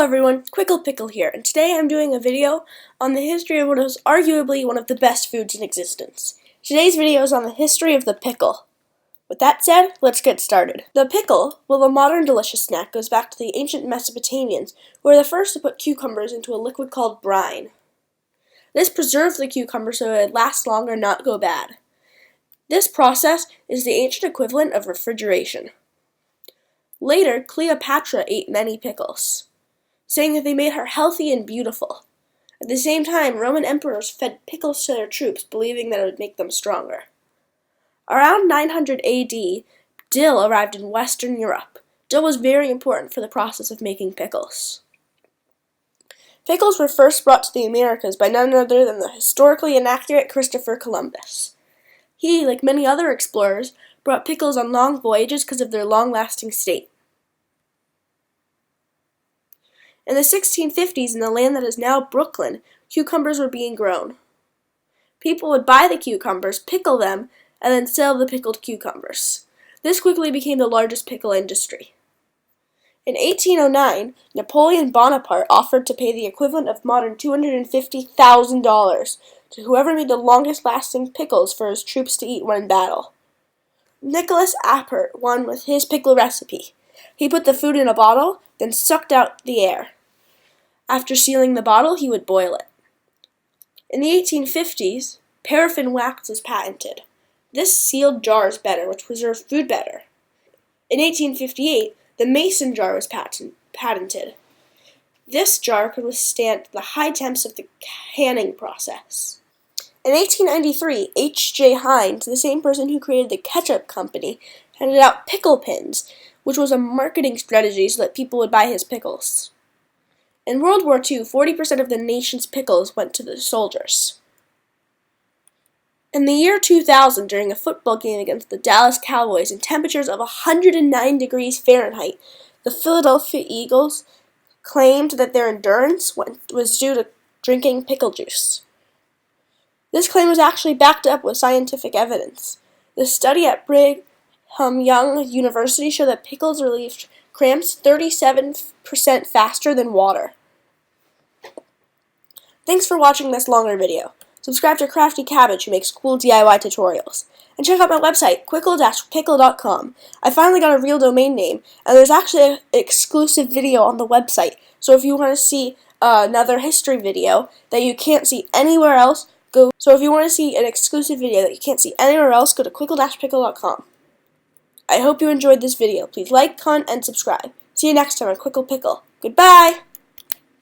everyone, Pickle here, and today I'm doing a video on the history of what is arguably one of the best foods in existence. Today's video is on the history of the pickle. With that said, let's get started. The pickle, while a modern delicious snack, goes back to the ancient Mesopotamians, who were the first to put cucumbers into a liquid called brine. This preserved the cucumber so it would last longer and not go bad. This process is the ancient equivalent of refrigeration. Later, Cleopatra ate many pickles, saying that they made her healthy and beautiful. At the same time, Roman emperors fed pickles to their troops, believing that it would make them stronger. Around 900 AD, dill arrived in Western Europe. Dill was very important for the process of making pickles. Pickles were first brought to the Americas by none other than the historically inaccurate Christopher Columbus. He, like many other explorers, brought pickles on long voyages because of their long-lasting state. In the 1650s, in the land that is now Brooklyn, cucumbers were being grown. People would buy the cucumbers, pickle them, and then sell the pickled cucumbers. This quickly became the largest pickle industry. In 1809, Napoleon Bonaparte offered to pay the equivalent of modern $250,000 to whoever made the longest-lasting pickles for his troops to eat when in battle. Nicholas Appert won with his pickle recipe. He put the food in a bottle, then sucked out the air. After sealing the bottle, he would boil it. In the 1850s, paraffin wax was patented. This sealed jars better, which preserved food better. In 1858, the mason jar was patented. This jar could withstand the high temps of the canning process. In 1893, H.J. Heinz, the same person who created the ketchup company, handed out pickle pins, which was a marketing strategy so that people would buy his pickles. In World War II, 40% of the nation's pickles went to the soldiers. In the year 2000, during a football game against the Dallas Cowboys in temperatures of 109 degrees Fahrenheit, the Philadelphia Eagles claimed that their endurance was due to drinking pickle juice. This claim was actually backed up with scientific evidence. The study at Brigham Young University showed that pickles relieved cramps 37% faster than water. Thanks for watching this longer video. Subscribe to Crafty Cabbage, who makes cool DIY tutorials. And check out my website, pickle-pickle.com. I finally got a real domain name, and there's actually an exclusive video on the website. So if you want to see another history video that you can't see anywhere else, go to pickle-pickle.com. I hope you enjoyed this video. Please like, comment, and subscribe. See you next time on Pickle. Goodbye!